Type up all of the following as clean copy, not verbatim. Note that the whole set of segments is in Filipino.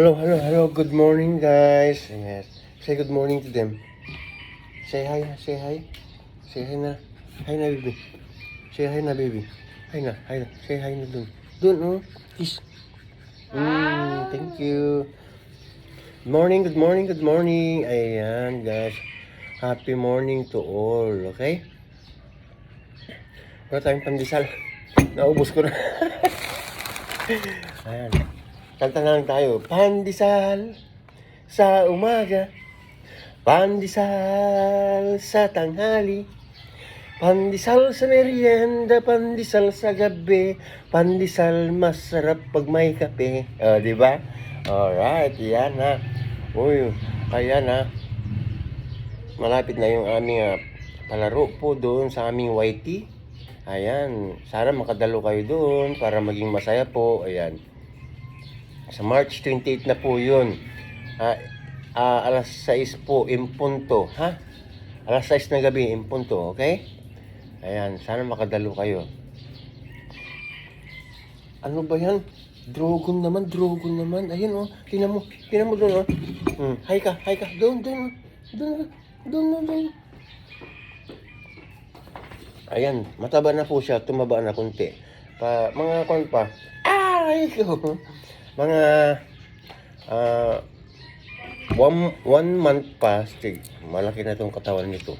Hello. Good morning, guys. Yes. Say good morning to them. Say hi. Say hi. Say hi na. Hi na, baby. Say hi na, baby. Hi na. Hi na. Say hi na dun. Dun, oh. Kiss. Thank you. Good morning. Ayan, guys. Happy morning to all, okay? Wala tayong pandesal. Naubos ko na. Ayan. Kanta na lang tayo. Pandesal sa umaga, pandesal sa tanghali, pandesal sa merienda, pandesal sa gabi, pandesal masarap pag may kape. Di ba? Alright, yan na. Uy, ayan na. Malapit na yung aming palaro po doon sa aming YT. Ayan, sana makadalo kayo doon para maging masaya po. Ayan. Sa March 28 na po yun. Alas 6 po, impunto. Ha? Alas 6 na gabi, impunto. Okay? Ayan, sana makadalo kayo. Ano ba yan? Drogon naman. Ayun, oh. Tingnan mo doon, oh. Hi ka. Doon. Ayan, mataba na po siya. Tumaba na konti. Mga kon pa. Ay ko. Mga 1 month pa, malaki na itong katawan nito.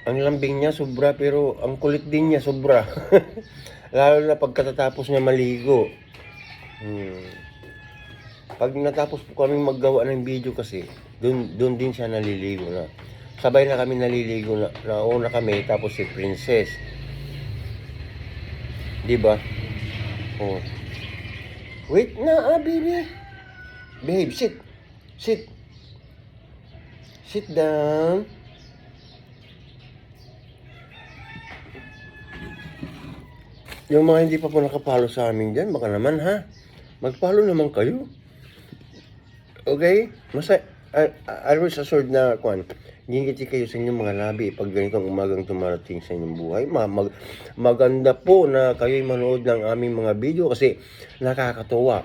Ang lambing niya sobra, pero ang kulit din niya sobra. Lalo na pagkatapos niya maligo. Pag natapos po kami maggawa ng video kasi, doon din siya naliligo na. Sabay na kami naliligo na. Nauna kami, tapos si Princess. Diba? Oh. Wait na, baby. Babe, sit. Sit down. Yung mga hindi pa po nakapalo sa amin dyan, baka naman ha. Magpalo naman kayo. Okay? I was assured na, ngingiti kayo sa inyong mga labi pag ganitong umagang tumarating sa inyong buhay. Maganda po na kayo'y manood ng aming mga video kasi nakakatuwa.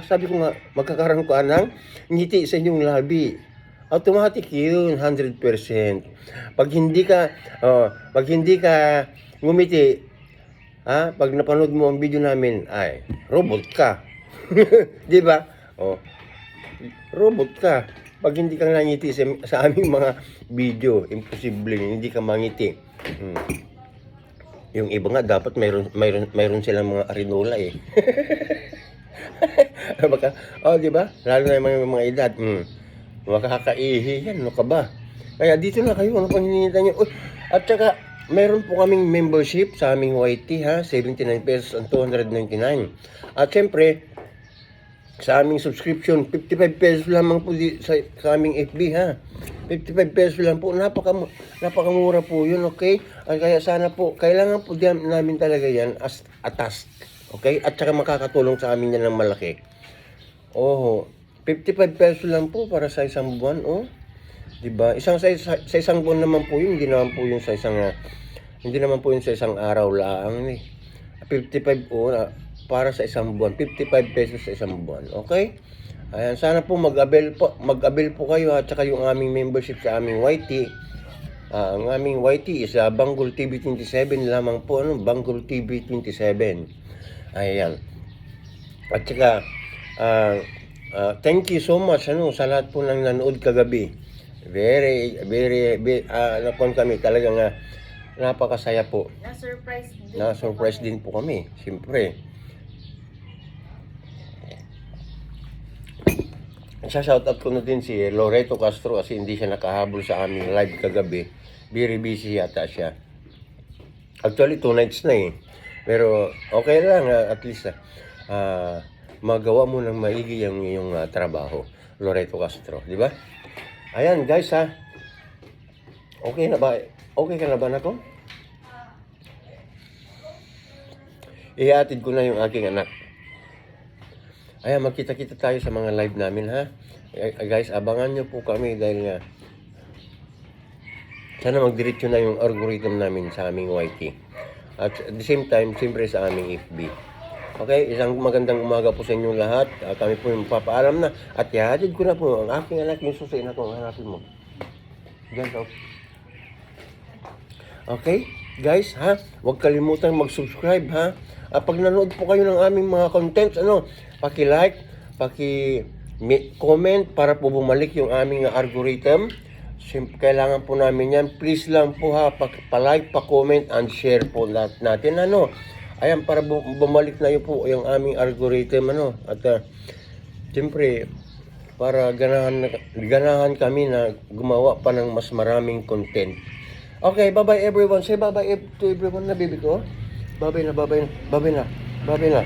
Sabi ko nga, magkakaroon ka ng ngiti sa inyong labi. Automatic yun, 100%. Pag hindi ka ngumiti, pag napanood mo ang video namin, ay, robot ka. Di ba? Robot ka. Pag hindi ka nangiti sa aming mga video, imposible hindi ka mangiti. Yung iba nga dapat mayroon silang mga arinola eh. Baka, di ba? Lalo na yung mga edad. Makakaihi yan, ano ka ba? Kaya dito na kayo, ano pang hinihintay nyo? At saka, mayroon po kaming membership sa aming YT ha, 79 pesos and 299. At syempre, sa aming subscription, 55 pesos lamang po sa aming FB ha. 55 pesos lang po. Napakamura po yun, okay? At kaya sana po, kailangan po namin talaga yan as a task. Okay? At saka makakatulong sa amin yan ng malaki. 55 pesos lang po para sa isang buwan, Diba? Sa isang buwan naman po yun, hindi naman po yun sa isang araw lang eh. 55 para sa isang buwan, 55 pesos sa isang buwan. Okay? Ayan, sana po mag-avail po kayo at saka yung aming membership sa aming YT. Ang aming YT is Banggol TV 27 lamang po, Banggol TV 27. Ayan. At saka thank you so much sa lahat po ng nanood kagabi. Very kami talagang napakasaya po. Na-surprise din po kami, siyempre. Shoutout ko na din si Loreto Castro kasi hindi siya nakahabol sa aming live kagabi. Very busy yata siya. Actually, 2 nights na eh. Pero okay lang, at least magawa mo ng maigi yung iyong trabaho. Loreto Castro, di ba? Ayan guys ha. Okay na ba? Okay ka na ba na ko? Ihatid ko na yung aking anak. Ayan, magkita-kita tayo sa mga live namin ha. Guys, abangan nyo po kami dahil nga sana magdiretso na yung algorithm namin sa aming YT. At the same time, siyempre sa aming FB. Okay, isang magandang umaga po sa inyong lahat. Kami po yung papaalam na at ihatid ko na po ang aking anak yung susi na kung hanapin mo. Diyan daw. Okay, guys, ha? Huwag kalimutan mag-subscribe, ha? Pag nanood po kayo ng aming mga contents, paki-like, paki-comment para po bumalik yung aming algorithm. Kailangan po namin yan. Please lang po, ha? Pa-like, pa-comment, and share po lahat natin, Ayan, para bumalik na yun po yung aming algorithm, At, siyempre, para ganahan kami na gumawa pa ng mas maraming content. Okay, bye-bye everyone. Say bye-bye to everyone na, baby ko. Bye-bye na, bye-bye na, bye-bye na, bye-bye na.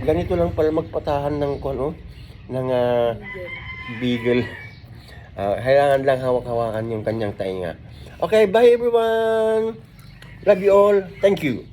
Ganito lang pala magpatahan ng, ng beagle. Kailangan lang hawak-hawakan yung kanyang tainga. Okay, bye everyone. Love you all. Thank you.